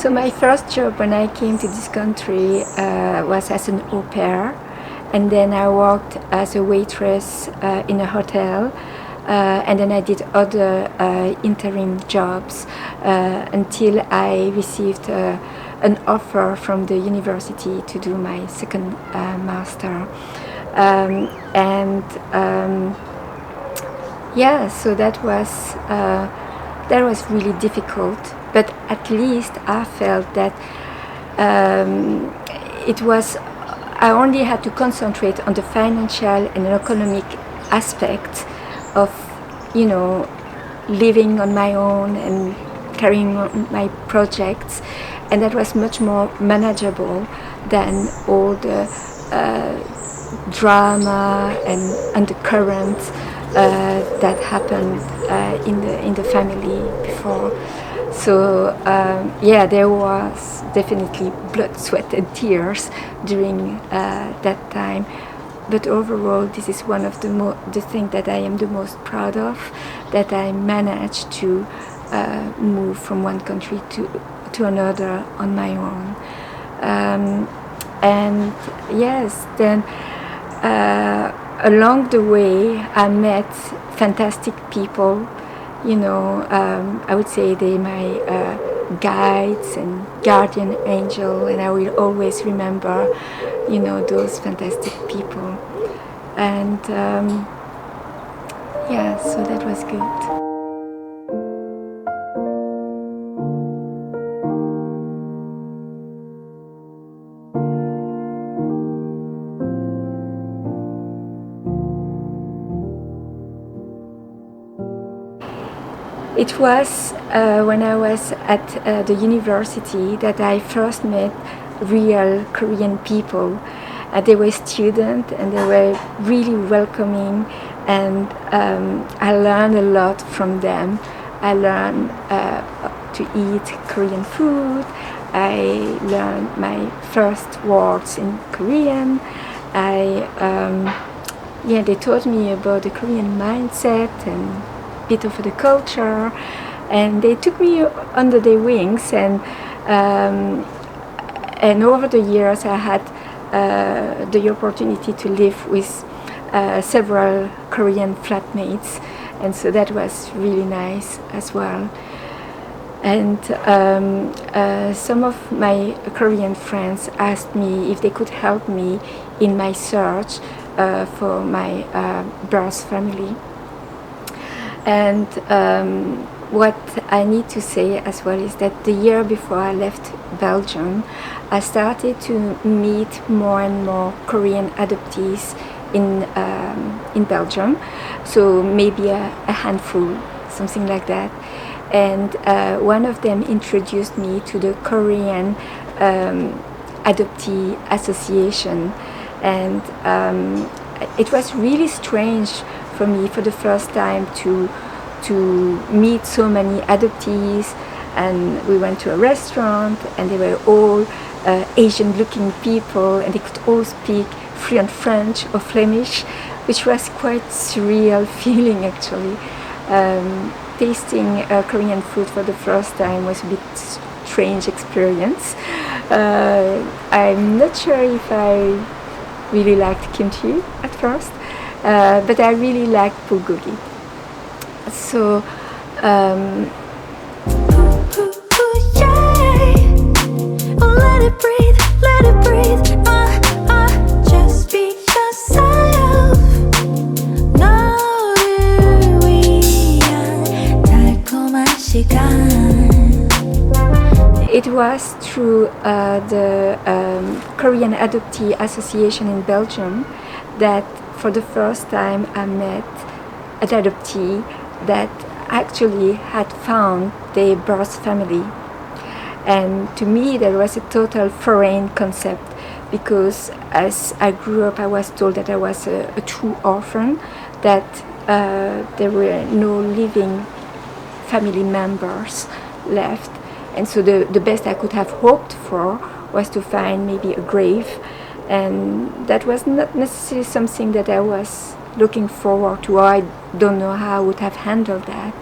So my first job when I came to this country was as an au pair, and then I worked as a waitress in a hotel, and then I did other interim jobs until I received an offer from the university to do my second master. So that was really difficult, but at least I felt that I only had to concentrate on the financial and economic aspect of, living on my own and carrying on my projects, and that was much more manageable than all the drama and undercurrents that happened in the family before. So there was definitely blood, sweat, and tears during that time. But overall, this is one of the things that I am the most proud of, that I managed to move from one country to another on my own. Then along the way, I met fantastic people. I would say they're my guides and guardian angel, and I will always remember, those fantastic people. And so that was good. It was when I was at the university that I first met real Korean people. They were students and they were really welcoming, and I learned a lot from them. I learned to eat Korean food. I learned my first words in Korean. They taught me about the Korean mindset and bit of the culture, and they took me under their wings, and over the years I had the opportunity to live with several Korean flatmates, and so that was really nice as well. And some of my Korean friends asked me if they could help me in my search for my birth family. And what I need to say as well is that the year before I left Belgium, I started to meet more and more Korean adoptees in Belgium, so maybe a handful, something like that. And one of them introduced me to the Korean Adoptee Association, and it was really strange for me for the first time to meet so many adoptees. And we went to a restaurant, and they were all Asian-looking people, and they could all speak fluent French or Flemish, which was quite surreal feeling actually. Tasting Korean food for the first time was a bit strange experience. I'm not sure if I really liked kimchi at first, but I really liked bulgogi. So let it breathe, just be yourself. 너를 위한 달콤한 시간. It was through the Korean Adoptee Association in Belgium that for the first time I met an adoptee that actually had found their birth family. And to me that was a total foreign concept, because as I grew up I was told that I was a true orphan, that there were no living family members left. And so the best I could have hoped for was to find maybe a grave, and that was not necessarily something that I was looking forward to, or I don't know how I would have handled that.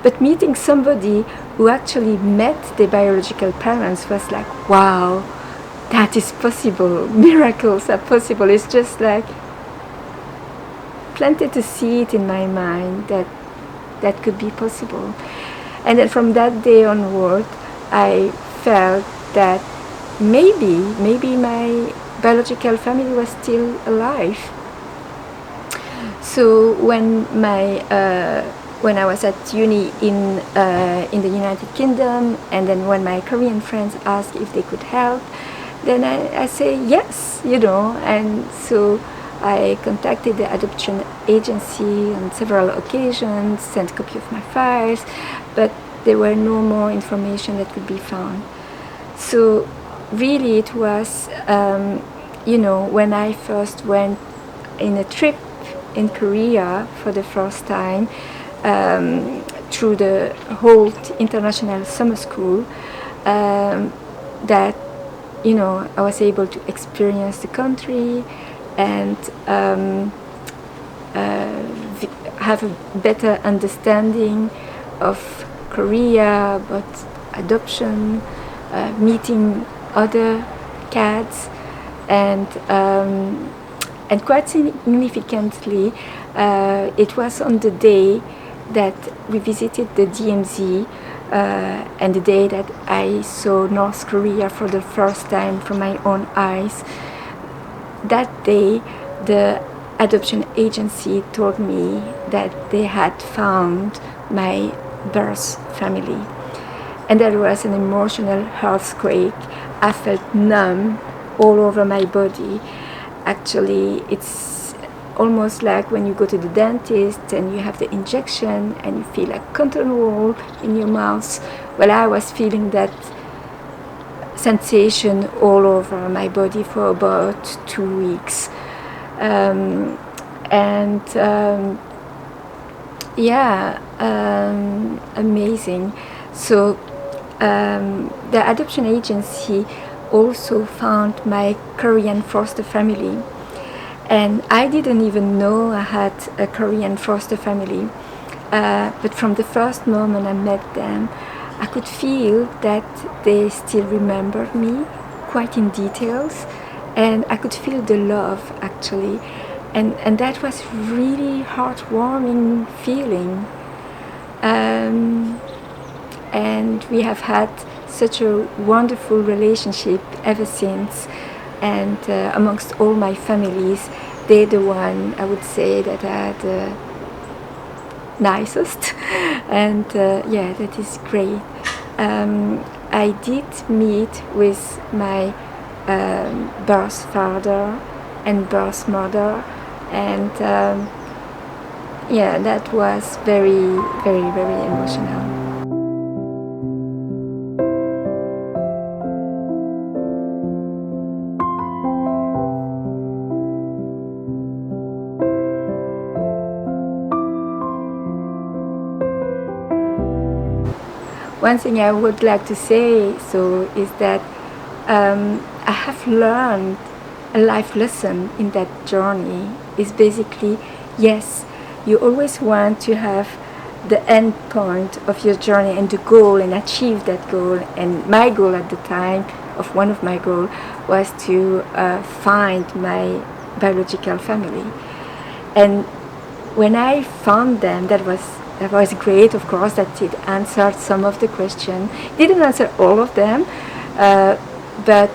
But meeting somebody who actually met their biological parents was like, wow, that is possible. Miracles are possible. It's just like planted a seed in my mind that that could be possible. And then from that day onward, I felt that maybe my biological family was still alive. So when I was at uni in the United Kingdom, and then when my Korean friends asked if they could help, then I say yes, and so I contacted the adoption agency on several occasions, sent a copy of my files, but there were no more information that could be found. So really it was, when I first went in a trip in Korea for the first time, through the Holt International Summer School, that I was able to experience the country and have a better understanding of Korea, about adoption, meeting other BritKADs, and quite significantly, it was on the day that we visited the DMZ, and the day that I saw North Korea for the first time from my own eyes. That day, the adoption agency told me that they had found my birth family. And that was an emotional earthquake. I felt numb all over my body. Actually, it's almost like when you go to the dentist and you have the injection and you feel like cotton wool in your mouth. Well, I was feeling that sensation all over my body for about 2 weeks. Amazing. So the adoption agency also found my Korean foster family, and I didn't even know I had a Korean foster family, but from the first moment I met them, I could feel that they still remembered me quite in details, and I could feel the love actually, and that was really heartwarming feeling. And we have had such a wonderful relationship ever since, and amongst all my families, they're the one I would say that are the nicest, and that is great. I did meet with my birth father and birth mother, and that was very, very, very emotional. One thing I would like to say is that I have learned a life lesson in that journey. Is basically, yes, you always want to have the end point of your journey and the goal and achieve that goal. And my goal at the time, one of my goals, was to find my biological family. And when I found them, that was great, of course, that it answered some of the questions. Didn't answer all of them, but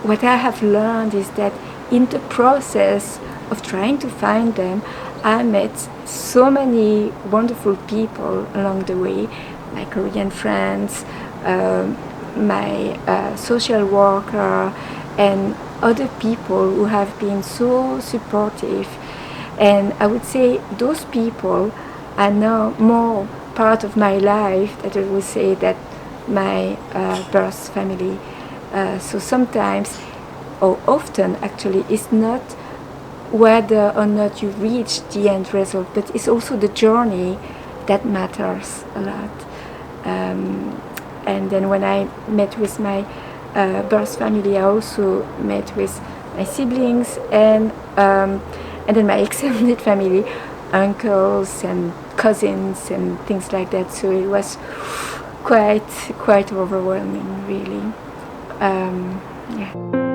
what I have learned is that in the process of trying to find them, I met so many wonderful people along the way, my Korean friends, my social worker, and other people who have been so supportive. And I would say those people are now more part of my life that I would say that my birth family. So sometimes, or often actually, it's not whether or not you reach the end result, but it's also the journey that matters a lot. And then when I met with my birth family, I also met with my siblings and then my extended family, uncles and cousins and things like that. So it was quite overwhelming, really. Yeah.